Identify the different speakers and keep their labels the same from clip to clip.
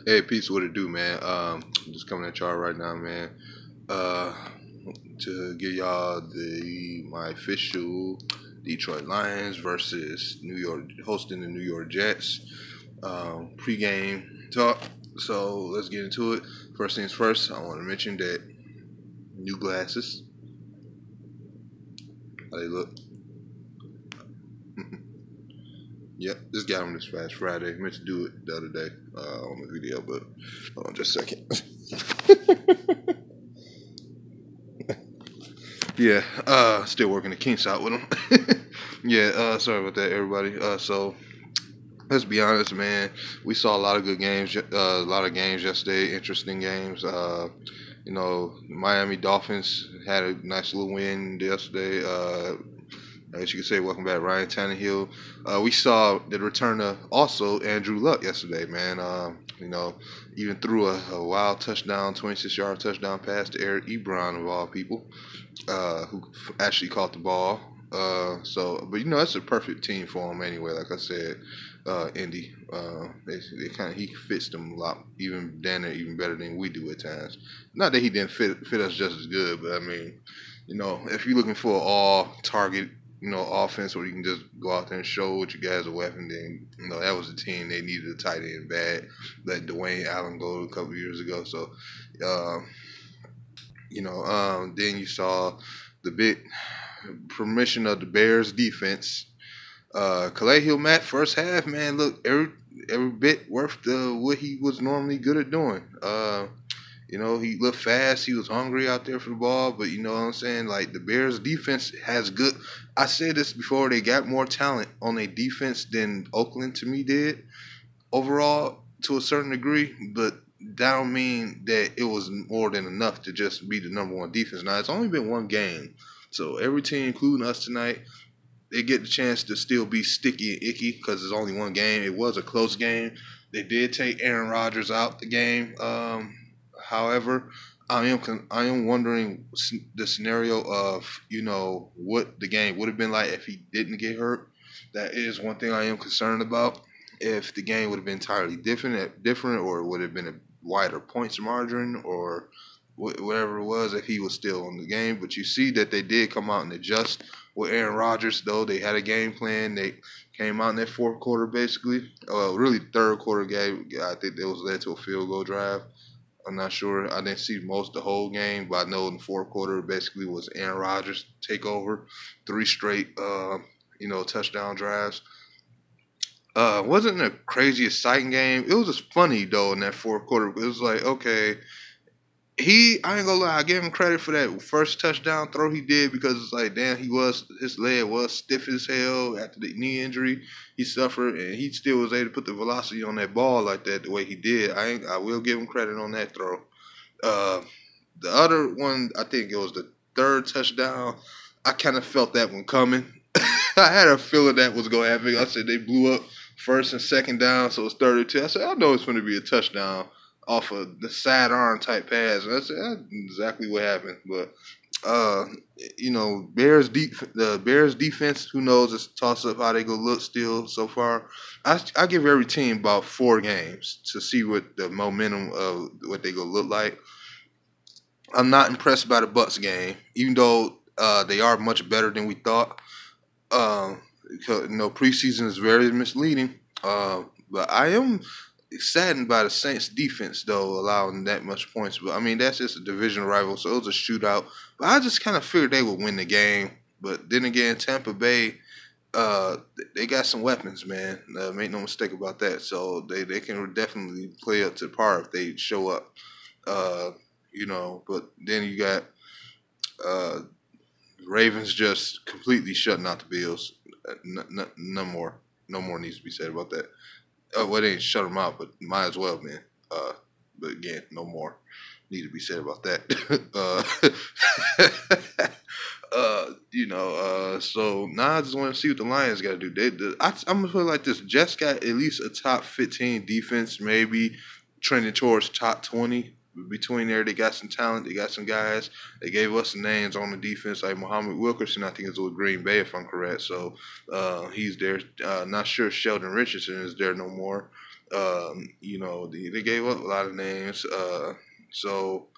Speaker 1: Hey, peace, what it do, man? Just coming at y'all right now, man. Uh, to give y'all my official Detroit Lions versus New York hosting the New York Jets pregame talk. So let's get into it. First things first, I want to mention that new glasses. How they look? Yep, just got them this past Friday. Meant to do it the other day on the video, but hold on just a second. Yeah, still working the kinks out with them. Yeah, sorry about that, everybody. So let's be honest, man. We saw a lot of good games, a lot of games yesterday, interesting games. Miami Dolphins had a nice little win yesterday. I guess you could say welcome back, Ryan Tannehill. We saw the return of also Andrew Luck yesterday, man. Even threw a wild touchdown, 26-yard touchdown pass to Eric Ebron of all people, who actually caught the ball. But that's a perfect team for him anyway. Like I said, Indy, they kind of he fits them a lot, even better than we do at times. Not that he didn't fit us just as good, but I mean, if you're looking for an all target, offense where you can just go out there and show what you guys are weapon, then that was the team they needed a tight end bad. Let Dwayne Allen go a couple years ago, so then you saw the big permission of the Bears defense. Khalil Mack first half, man, look every bit worth what he was normally good at doing. He looked fast. He was hungry out there for the ball. But you know what I'm saying? Like, the Bears defense has good. I said this before. They got more talent on their defense than Oakland, to me, did overall to a certain degree. But that don't mean that it was more than enough to just be the number one defense. Now, it's only been one game. So every team, including us tonight, they get the chance to still be sticky and icky because it's only one game. It was a close game. They did take Aaron Rodgers out the game. However, I am wondering the scenario of what the game would have been like if he didn't get hurt. That is one thing I am concerned about. If the game would have been entirely different, or would have been a wider points margin, or whatever it was, if he was still on the game. But you see that they did come out and adjust with Aaron Rodgers, though. They had a game plan. They came out in that fourth quarter, basically. Really, third quarter game. I think it was led to a field goal drive. I'm not sure. I didn't see most of the whole game, but I know in the fourth quarter, basically was Aaron Rodgers take over, 3 straight, touchdown drives. Wasn't a crazy exciting game. It was just funny though in that fourth quarter. It was like, okay, I ain't gonna lie, I give him credit for that first touchdown throw he did, because it's like, damn, his leg was stiff as hell after the knee injury he suffered, and he still was able to put the velocity on that ball like that the way he did. I will give him credit on that throw. The other one, I think it was the third touchdown. I kind of felt that one coming. I had a feeling that was gonna happen. I said they blew up first and second down, so it's 32. I said, I know it's going to be a touchdown off of the sidearm type pass. And I said, that's exactly what happened. But the Bears defense, who knows? It's a toss up how they go look still so far. I give every team about 4 games to see what the momentum of what they go look like. I'm not impressed by the Bucs game, even though they are much better than we thought. Preseason is very misleading. But I am saddened by the Saints defense, though, allowing that much points. But I mean, that's just a division rival, so it was a shootout. But I just kind of figured they would win the game. But then again, Tampa Bay, they got some weapons, man. Make no mistake about that. So they can definitely play up to par if they show up. But then you got Ravens just completely shutting out the Bills. No more needs to be said about that. Well, they ain't shut them out, but might as well, man. But again, no more need to be said about that. So now I just want to see what the Lions got to do. I'm gonna put it like this: Jets got at least a top 15 defense, maybe trending towards top 20. Between there, they got some talent. They got some guys. They gave us some names on the defense, like Muhammad Wilkerson. I think it's with Green Bay, if I'm correct. So he's there. Not sure Sheldon Richardson is there no more. They gave up a lot of names. So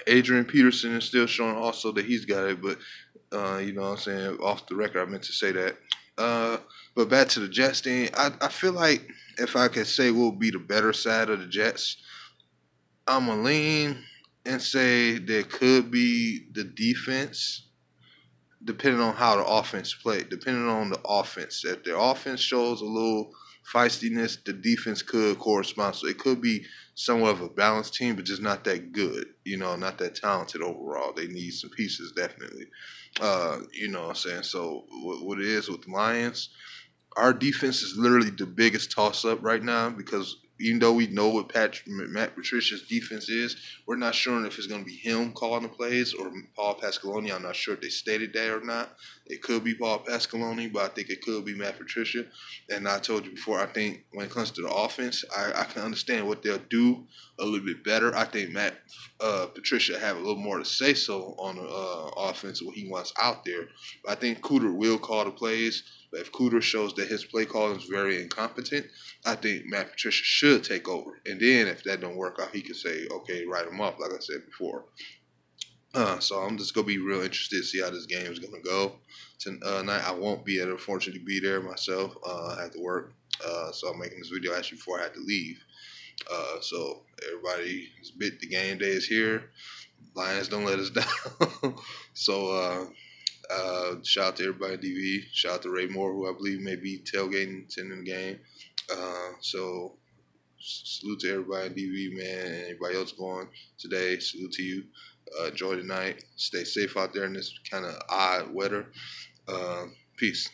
Speaker 1: Adrian Peterson is still showing also that he's got it, but you know what I'm saying, off the record, I meant to say that. Uh, but back to the Jets thing, I feel like if I could say what would be the better side of the Jets, I'm going to lean and say there could be the defense, depending on how the offense played, depending on the offense. If their offense shows a little feistiness, the defense could correspond. So it could be somewhat of a balanced team, but just not that good. Not that talented overall. They need some pieces, definitely. You know what I'm saying? So what it is with the Lions, our defense is literally the biggest toss up right now because even though we know what Matt Patricia's defense is, we're not sure if it's going to be him calling the plays or Paul Pasqualoni. I'm not sure if they stated that or not. It could be Paul Pasqualoni, but I think it could be Matt Patricia. And I told you before, I think when it comes to the offense, I can understand what they'll do a little bit better. I think Matt Patricia have a little more to say so on the offense, what he wants out there. But I think Cooter will call the plays. But if Cooter shows that his play calling is very incompetent, I think Matt Patricia should take over. And then if that don't work out, he could say, okay, write him up, like I said before. So I'm just going to be real interested to see how this game is going to go tonight. I won't be able to unfortunately be there myself. I have to work. So I'm making this video actually before I had to leave. So everybody, the game day is here. Lions don't let us down. So shout out to everybody at DV. Shout out to Ray Moore, who I believe may be tailgating, attending the game. So salute to everybody at DV, man, and everybody else going today. Salute to you. Enjoy the night. Stay safe out there in this kind of odd weather. Peace.